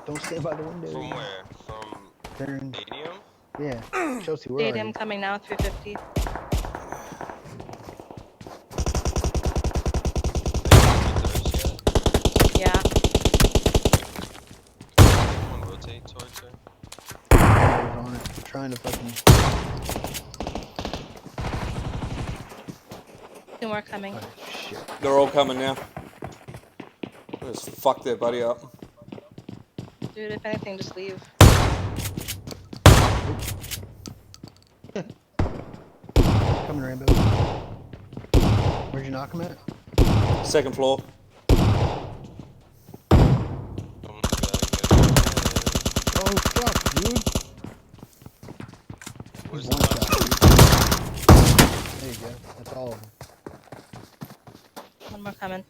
Don't stand by the window. From where? From Turn. stadium? Yeah. Chelsea, where are Stadium you? coming now, 350. Yeah. Someone rotate towards her. I was on it. Trying to fucking. Two more coming. Oh, shit. They're all coming now. Just fuck their buddy up. Dude, if anything, just leave. Coming, Rambo. Where'd you knock him at? Second floor. Oh, fuck, dude. Where's He's one the shot, dude. There you go. That's all of them. One more coming.